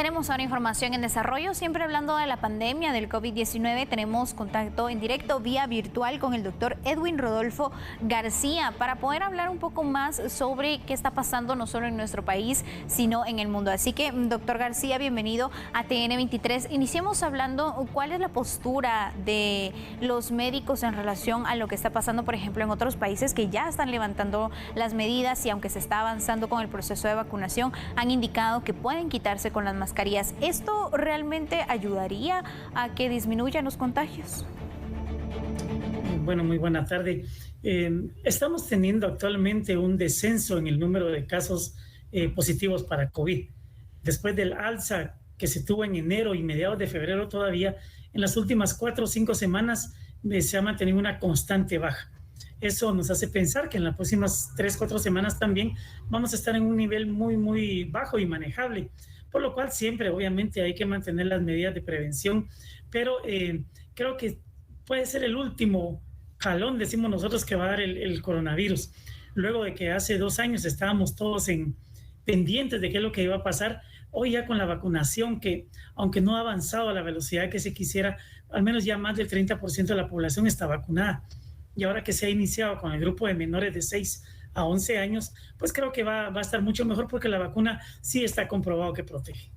Tenemos ahora información en desarrollo, siempre hablando de la pandemia del COVID-19. Tenemos contacto en directo vía virtual con el doctor Edwin Rodolfo García para poder hablar un poco más sobre qué está pasando no solo en nuestro país, sino en el mundo. Así que, doctor García, bienvenido a TN23. Iniciemos hablando cuál es la postura de los médicos en relación a lo que está pasando, por ejemplo, en otros países que ya están levantando las medidas y aunque se está avanzando con el proceso de vacunación, han indicado que pueden quitarse con las mascarillas. ¿Esto realmente ayudaría a que disminuyan los contagios? Bueno, muy buena tarde. Estamos teniendo actualmente un descenso en el número de casos positivos para COVID. Después del alza que se tuvo en enero y mediados de febrero todavía, en las últimas 4 o 5 semanas se ha mantenido una constante baja. Eso nos hace pensar que en las próximas 3 o 4 semanas también vamos a estar en un nivel muy bajo y manejable, por lo cual siempre obviamente hay que mantener las medidas de prevención, pero creo que puede ser el último jalón, decimos nosotros, que va a dar el coronavirus. Luego de que hace 2 años estábamos todos pendientes de qué es lo que iba a pasar, hoy ya con la vacunación, que aunque no ha avanzado a la velocidad que se quisiera, al menos ya más del 30% de la población está vacunada. Y ahora que se ha iniciado con el grupo de menores de 6 a 11 años, pues creo que va a estar mucho mejor porque la vacuna sí está comprobado que protege.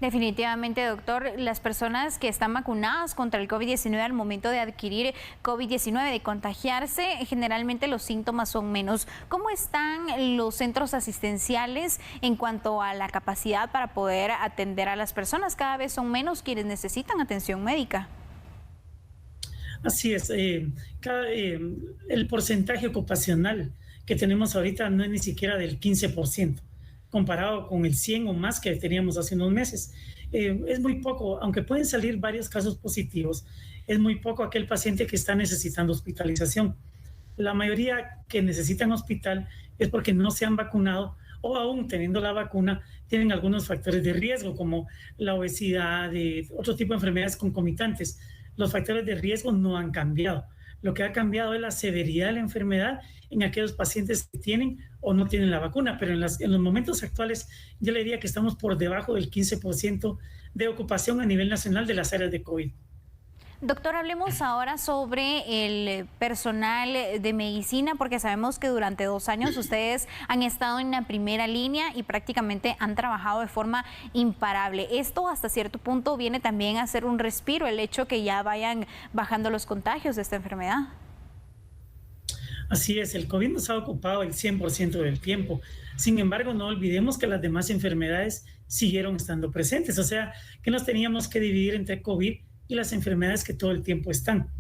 Definitivamente, doctor, las personas que están vacunadas contra el COVID-19 al momento de adquirir COVID-19, de contagiarse, generalmente los síntomas son menos. ¿Cómo están los centros asistenciales en cuanto a la capacidad para poder atender a las personas? Cada vez son menos quienes necesitan atención médica. Así es, el porcentaje ocupacional que tenemos ahorita no es ni siquiera del 15%, comparado con el 100 o más que teníamos hace unos meses. Es muy poco, aunque pueden salir varios casos positivos, es muy poco aquel paciente que está necesitando hospitalización. La mayoría que necesitan hospital es porque no se han vacunado o aún teniendo la vacuna tienen algunos factores de riesgo como la obesidad, otro tipo de enfermedades concomitantes. Los factores de riesgo no han cambiado. Lo que ha cambiado es la severidad de la enfermedad en aquellos pacientes que tienen o no tienen la vacuna, pero en los momentos actuales yo le diría que estamos por debajo del 15% de ocupación a nivel nacional de las áreas de COVID. Doctor, hablemos ahora sobre el personal de medicina, porque sabemos que durante 2 años ustedes han estado en la primera línea y prácticamente han trabajado de forma imparable. Esto hasta cierto punto viene también a ser un respiro, el hecho que ya vayan bajando los contagios de esta enfermedad. Así es, el COVID nos ha ocupado el 100% del tiempo. Sin embargo, no olvidemos que las demás enfermedades siguieron estando presentes, o sea, que nos teníamos que dividir entre COVID y las enfermedades que todo el tiempo están.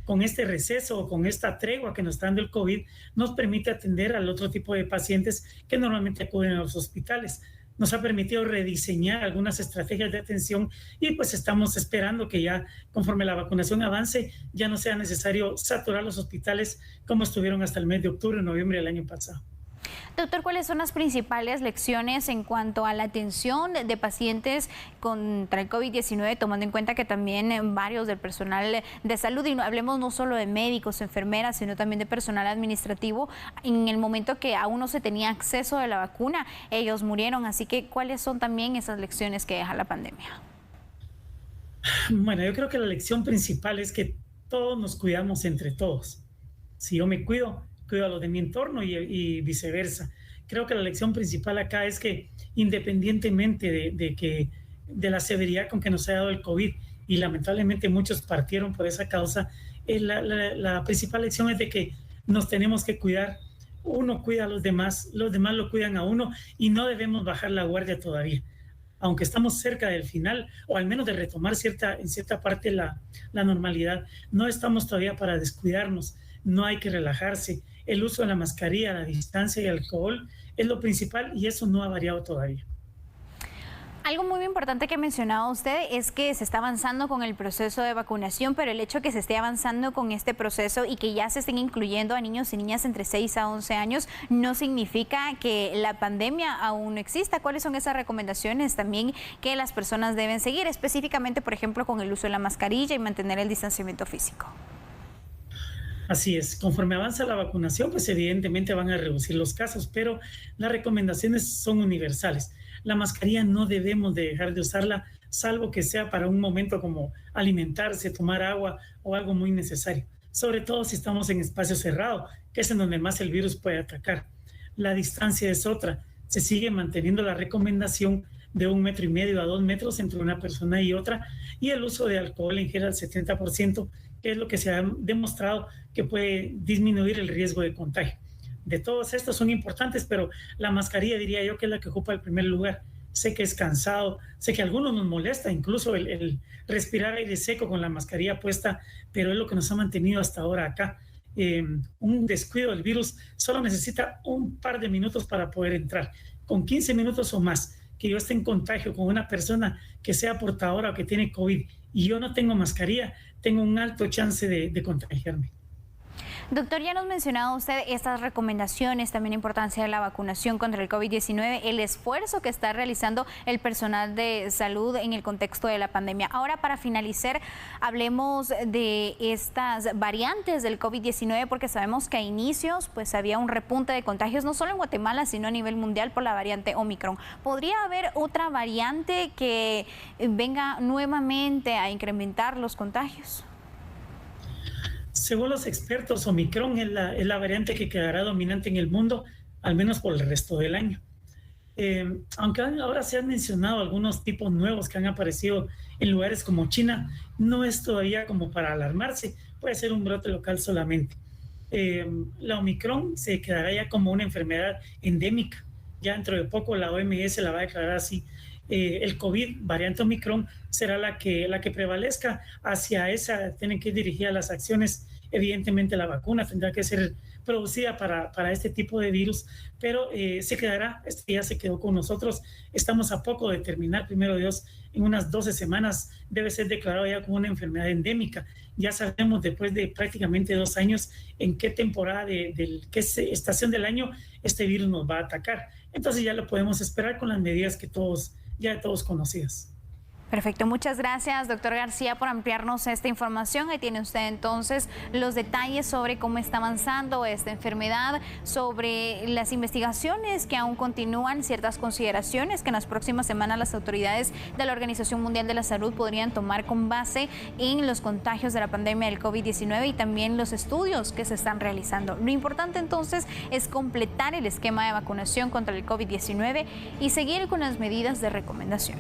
Con este receso o con esta tregua que nos está dando el COVID, nos permite atender al otro tipo de pacientes que normalmente acuden a los hospitales. Nos ha permitido rediseñar algunas estrategias de atención y pues estamos esperando que ya conforme la vacunación avance, ya no sea necesario saturar los hospitales como estuvieron hasta el mes de octubre o noviembre del año pasado. Doctor, ¿cuáles son las principales lecciones en cuanto a la atención de pacientes contra el COVID-19, tomando en cuenta que también varios del personal de salud, y no hablemos no solo de médicos, enfermeras, sino también de personal administrativo, en el momento que aún no se tenía acceso a la vacuna, ellos murieron? Así que, ¿cuáles son también esas lecciones que deja la pandemia? Bueno, yo creo que la lección principal es que todos nos cuidamos entre todos. Si yo me cuido a los de mi entorno y viceversa. Creo que la lección principal acá es que independientemente de la severidad con que nos ha dado el COVID, y lamentablemente muchos partieron por esa causa, la principal lección es de que nos tenemos que cuidar. Uno cuida a los demás lo cuidan a uno y no debemos bajar la guardia todavía. Aunque estamos cerca del final, o al menos de retomar en cierta parte la normalidad, no estamos todavía para descuidarnos. No hay que relajarse. El uso de la mascarilla, la distancia y el alcohol es lo principal y eso no ha variado todavía. Algo muy importante que mencionaba usted es que se está avanzando con el proceso de vacunación, pero el hecho de que se esté avanzando con este proceso y que ya se estén incluyendo a niños y niñas entre 6 a 11 años no significa que la pandemia aún no exista. ¿Cuáles son esas recomendaciones también que las personas deben seguir, específicamente, por ejemplo, con el uso de la mascarilla y mantener el distanciamiento físico? Así es, conforme avanza la vacunación, pues evidentemente van a reducir los casos, pero las recomendaciones son universales. la mascarilla no debemos de dejar de usarla, salvo que sea para un momento como alimentarse, tomar agua o algo muy necesario. Sobre todo si estamos en espacio cerrado, que es en donde más el virus puede atacar. La distancia es otra. Se sigue manteniendo la recomendación de 1,5 metros a 2 metros entre una persona y otra, y el uso de alcohol en gel al 70%, que es lo que se ha demostrado que puede disminuir el riesgo de contagio. De todos estos son importantes, pero la mascarilla diría yo que es la que ocupa el primer lugar. Sé que es cansado, sé que a algunos nos molesta, incluso el respirar aire seco con la mascarilla puesta, pero es lo que nos ha mantenido hasta ahora acá. Un descuido del virus solo necesita un par de minutos para poder entrar. Con 15 minutos o más que yo esté en contagio con una persona que sea portadora o que tiene COVID y yo no tengo mascarilla, tengo un alto chance de contagiarme. Doctor, ya nos mencionaba usted estas recomendaciones, también la importancia de la vacunación contra el COVID-19, el esfuerzo que está realizando el personal de salud en el contexto de la pandemia. Ahora, para finalizar, hablemos de estas variantes del COVID-19, porque sabemos que a inicios pues había un repunte de contagios, no solo en Guatemala, sino a nivel mundial por la variante Omicron. ¿Podría haber otra variante que venga nuevamente a incrementar los contagios? Según los expertos, Omicron es la variante que quedará dominante en el mundo, al menos por el resto del año. Aunque ahora se han mencionado algunos tipos nuevos que han aparecido en lugares como China, no es todavía como para alarmarse, puede ser un brote local solamente. La Omicron se quedará ya como una enfermedad endémica. Ya dentro de poco la OMS la va a declarar así. El COVID, variante Omicron, será la que prevalezca. Hacia esa tienen que ir dirigidas las acciones. Evidentemente la vacuna tendrá que ser producida para este tipo de virus, pero se quedará, ya se quedó con nosotros. Estamos a poco de terminar, primero Dios, en unas 12 semanas debe ser declarado ya como una enfermedad endémica. Ya sabemos después de prácticamente 2 años en qué temporada, qué estación del año este virus nos va a atacar. Entonces ya lo podemos esperar con las medidas que todos conocidas. Perfecto, muchas gracias, doctor García, por ampliarnos esta información. Ahí tiene usted entonces los detalles sobre cómo está avanzando esta enfermedad, sobre las investigaciones que aún continúan, ciertas consideraciones que en las próximas semanas las autoridades de la Organización Mundial de la Salud podrían tomar con base en los contagios de la pandemia del COVID-19 y también los estudios que se están realizando. Lo importante entonces es completar el esquema de vacunación contra el COVID-19 y seguir con las medidas de recomendación.